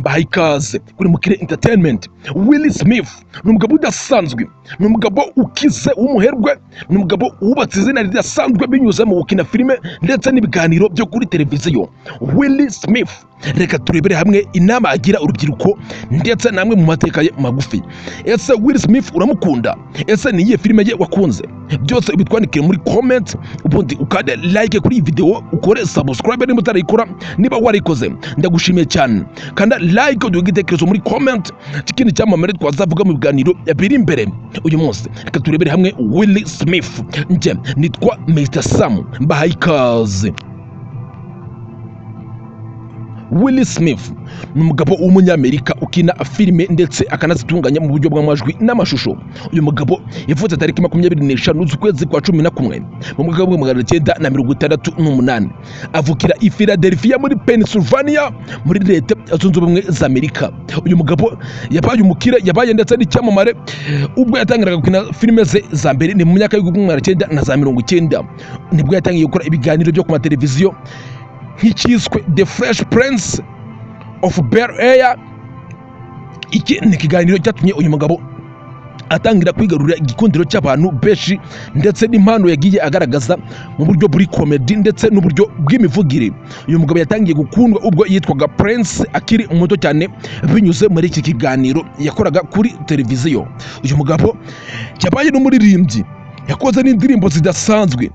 mbahaye ikaze kuri Mukire Entertainment. Will Smith ni umugabo udasanzwe, ni umugabo ukize w'umuherwe, ni umugabo wubatse izina ridasanzwe binyuze mu gukina filime ndetse n'ibiganiro byo kuri televiziyo. Will Smith, reka turebere hamwe inama agira urubyiruko ndetse namwe mu mateka ye magufi. Ese Will Smith uramukunda? Ese ni iyihe filime ye wakunze? Byose ubitwandikire muri comment, ubundi ukande like kuri iyi video, ukore subscribe niba utarayikora. Niba warikoze ndagushimiye cyane, kanda like uduhe igitekerezo muri comment ikindi cyamamare twazavuga mu biganiro biri imbere uyu munsi. Reka turebere hamwe Will Smith. Nje nitwa Mr. Sam, mbahaye ikaze. Will Smith ni umugabo w'umunyamerika ukina filime ndetse akanazitunganya mu buryo bw'amajwi n'amashusho. Uyu mugabo yavutse tariki 25 z'ukwezi kwa 11 mu mwaka wa 1968. Avukira i Philadelphia muri Pennsylvania muri Leta Zunze Ubumwe za Amerika. Uyu mugabo yabaye umukire, yabaye ndetse n'icyamamare ubwo yatangiraga gukina filime ze za mbere ni mu myaka y'1990. Nibwo yatangiye gukora ibiganiro byo ku mateleviziyo nk'ikiswe The Fresh Prince of Bel-Air. Iki ni ikiganiro cyatumye uyu mugabo atangira kwigarurira igikundiro cy'abantu benshi ndetse n'impano yagiye agaragaza mu buryo buri comedy ndetse n'uburyo bw'imivugire. Uyu mugabo yatangiye gukundwa ubwo yitwaga Prince akiri muto cyane binyuze muri iki kiganiro yakoraga kuri televiziyo. Uyu mugabo yabaye n'umuririmbyi, yakoze n'indirimbo zidasanzwe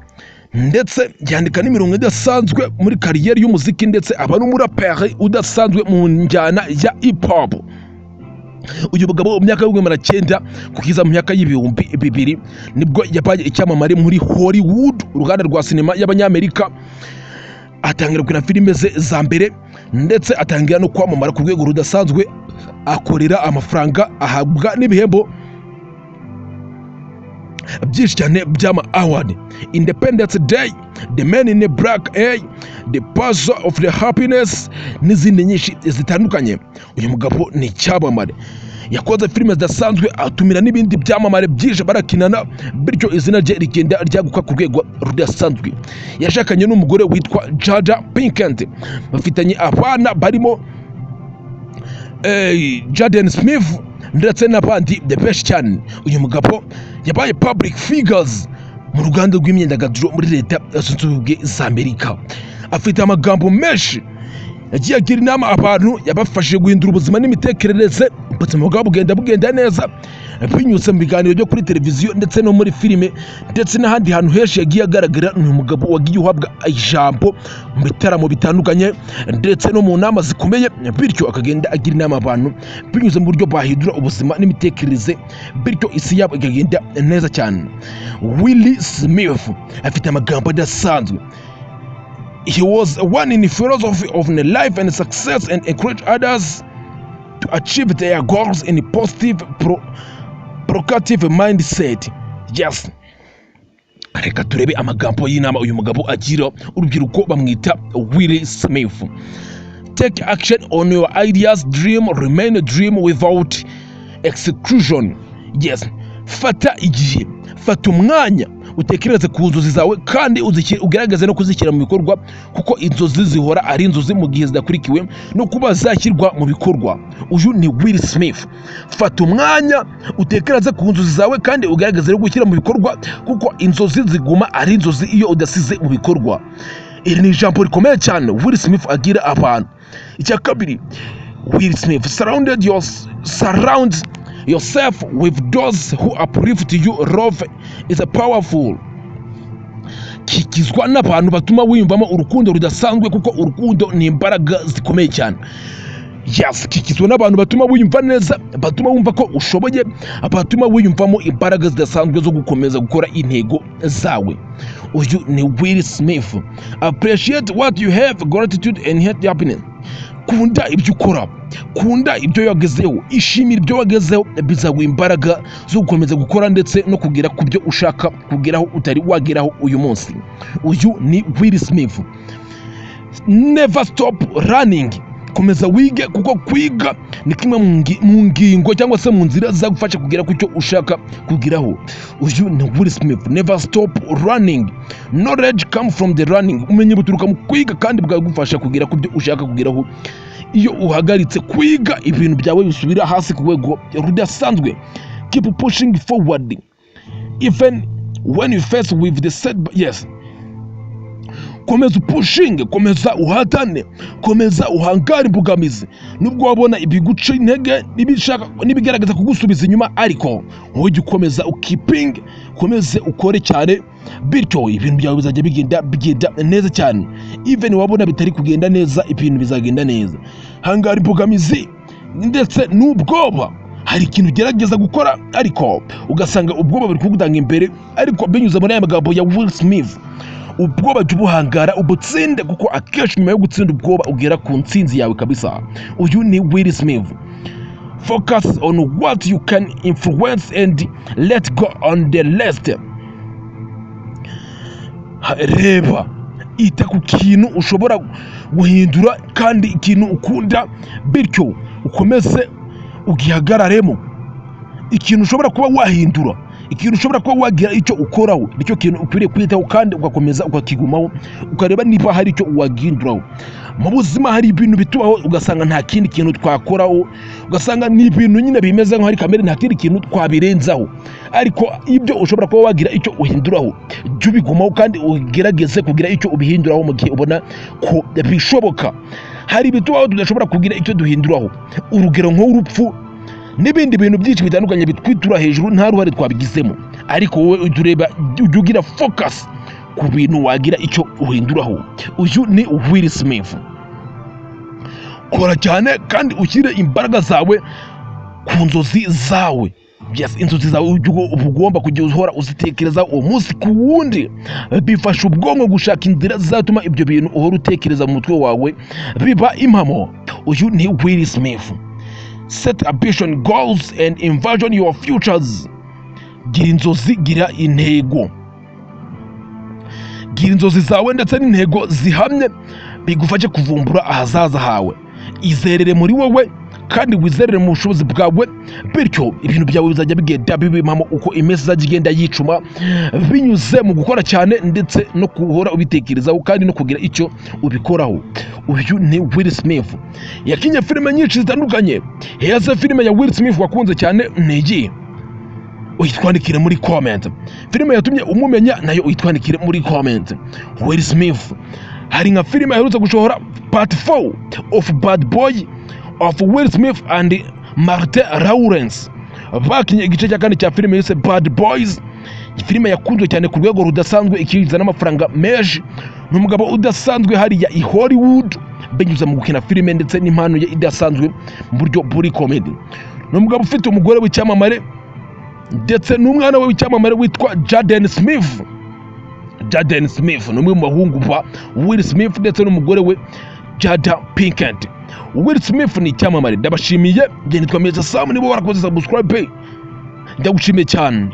ndetse yandika n'imirongo idasanzwe muri kariyeri y'umuziki ndetse aba n'umuraperi udasanzwe mu njyana ya hip hop. Uyu mugabo mu myaka y'1900 kukiza mu myaka y'2000 nibwo yabaye icyamamare muri Hollywood, uruganda rwa sinema y'abanyamerika. Atangira gukina filime ze za mbere ndetse atangira no kwamamara ku rwego rudasanzwe, akorera amafaranga, ahabwa n'ibihembo byinshi cyane by'ama award: Independence Day, The Man in the Black, The Pursuit of the Happiness n'izindi nyinshi zitandukanye. Uyu mugabo ni icyamamare, yakoze filime zidasanzwe, atumira n'ibindi byamamare byinshi barakinana, bityo izina rye rigenda ryaguka ku rwego rudasanzwe. Yashakanye n'umugore witwa Jada Pinkett, bafitanye abana barimo Jaden Smith ndetse n'abandi benshi cyane. Uyu mugabo yabaye public figures mu ruganda rw'imyidagaduro muri Leta Zunze Ubumwe za Amerika. Afite amagambo menshi, yagiye agira inama abantu, yabafashije guhindura ubuzima n'imitekerereze, ubuzima bwabo bugenda neza binyuze mu biganiro byo kuri televiziyo ndetse no muri filime ndetse n'ahandi hantu henshi yagiye agaragara. Ni umugabo wagiye uhabwa ijambo mu bitaramo bitandukanye ndetse no mu nama zikomeye, bityo akagenda agira inama abantu binyuze mu buryo bahindura ubuzima n'imitekerereze, bityo isi yabo ikagenda neza cyane. Will Smith afite amagambo adasanzwe. He was one in the philosophy of life and success and encourage others to achieve their goals in a positive, proactive mindset. Yes. Reka turebe amagambo y'inama uyu mugabo agira urubyiruko. Bamwita Will Smith. Take action on your ideas, dream, remain a dream without exclusion. Yes. Fata igihe, fata umwanya utekereze ku nzozi zawe kandi ugerageze no kuzishyira mu bikorwa, kuko inzozi zihora ari inzozi mu gihe zidakurikiwe no kuba zashyirwa mu bikorwa. Uyu ni Will Smith. Fata umwanya utekereze ku nzozi zawe kandi ugerageze no gushyira mu bikorwa, kuko inzozi ziguma ari inzozi iyo udasize mu bikorwa. Iri ni ijambo rikomeye cyane Will Smith agira abantu. Icya kabiri, Will Smith surround yourself with those who uplift you. Love is a powerful. Kikizwa n'abantu batuma wiyumvamo urukundo rudasanzwe, kuko urukundo ni imbaraga zikomeye cyane. Yes, kikizwa n'abantu batuma wiyumva neza, batuma wumva ko ushoboye, batuma wiyumvamo imbaraga zidasanzwe zo gukomeza gukora intego zawe. Uyu ni Will Smith. Appreciate what you have, gratitude and happiness. Kunda ibyo ukora, kunda ibyo wagezeho, ishimira ibyo wagezeho, bizaguha imbaraga zo gukomeza gukora ndetse no kugera ku byo ushaka kugeraho utari wageraho uyu munsi. Uyu ni Will Smith. Never stop running. Komeza wige, kuko kwiga ni kimwe mu ngingo cyangwa se mu nzira zagufasha kugera ku cyo ushaka kugeraho. Uyu ni Will Smith. Never stop running. Knowledge come from the running. Umenye buturuka mu kwiga kandi bwagufasha kugera ku byo ushaka kugeraho. iyo uhagaritse kwiga ibintu byawe bisubira hasi ku rwego rudasanzwe. Keep pushing forward even when you face with the setback. Yes, komeza upushinge, komeza uhatane, komeza uhangare imbogamizi nubwo wabona ibiguca intege nibigaragaza kugusubiza inyuma, ariko wowe jya ukomeza ukipinge, komeze ukore cyane, bityo ibintu byawe bizajya bigenda neza cyane. Even wabona bitari kugenda neza, ibintu bizagenda neza. Hangara imbogamizi ndetse n'ubwoba. Hari ikintu ugerageza gukora ariko ugasanga ubwoba buri kugutanga imbere, ariko binyuze muri aya magambo ya Will Smith, ubwoba jya ubuhangara ubutsinde, kuko akenshi nyuma yo gutsinda ubwoba ugera ku ntsinzi yawe kabisa. Uyu ni Will Smith. Focus on what you can influence and let go on the rest. Reba, ita ku kintu ushobora guhindura kandi ikintu ukunda, bityo ukomeze ugihagararemo. Ikintu ushobora kuba wahindura, ikintu ushobora kuba wagira icyo ukoraho, nicyo kintu ukwiriye kwitaho kandi ugakomeza ukakigumaho, ukareba niba hari icyo waginduraho. Mu buzima hari ibintu bitubaho ugasanga nta kindi kintu twakoraho, ugasanga ni ibintu nyine bimeze nko hari kamere, nta kindi kintu twabirenzaho, ariko ibyo ushobora kuba wagira icyo uhinduraho, jya ubigumaho kandi ugerageze kugira icyo ubihinduraho mu gihe ubona ko bishoboka. Hari ibitubaho tudashobora kugira icyo duhinduraho, urugero nk'urupfu n'ibindi bintu byinshi bitandukanye bitwitura hejuru, nta ruhare twabigizemo, ariko wowe ujya ugira focus ku bintu wagira icyo uhinduraho. Uyu ni Will Smith. Kora cyane kandi ushyire imbaraga zawe ku nzozi zawe. Yes, inzozi zawe ugomba kujya uhora uzitekereza umunsi ku wundi. Bifasha ubwonko gushaka inzira zatuma ibyo bintu uhora utekereza mu mutwe wawe biba impamo. Uyu ni Will Smith. Set ambition, goals and envision your futures. Gira inzozi, gira intego. Gira inzozi zawe ndetse n'intego zihamye bigufashe kuvumbura ahazaza hawe. Izerere muri wowe kandi wizerere mu bushobozi bwawe, bityo ibintu byawe bizajya bigenda bibimamo uko iminsi izajya igenda yicuma, binyuze mu gukora cyane ndetse no kuhora ubitekerezaho kandi no kugira icyo ubikoraho. Uyu ni Will Smith. Yakinye filime nyinshi zitandukanye. Heza filime ya Will Smith wakunze cyane nigi, uyitwandikire muri comment. Filime yatumye umumenya nayo uyitwandikire muri comment. Will Smith. Hari nka filime yaherutse gusohora part 4 of Bad Boy of Will Smith and Martin Lawrence. Bakinye igice cya kane cya filime yise Bad Boys. Filime yakunzwe cyane ku rwego rudasanzwe, ikinjiza n'amafaranga menshi. N'umugabo udasanzwe hariya i Hollywood binyuze mu gukina filime ndetse n'impano ye idasanzwe mu buryo buri comedy. N'umugabo ufite umugore w'icyamamare ndetse n'umwana we w'icyamamare witwa Jaden Smith. Jaden Smith ni umwe mu bahungu ba Will Smith ndetse n'umugore we Jada Pinkett. Will Smith ni icyamamare. Ndabashimiye, nitwa Meza Sam, nibo barakoze subscribe, ndagushimiye cyane.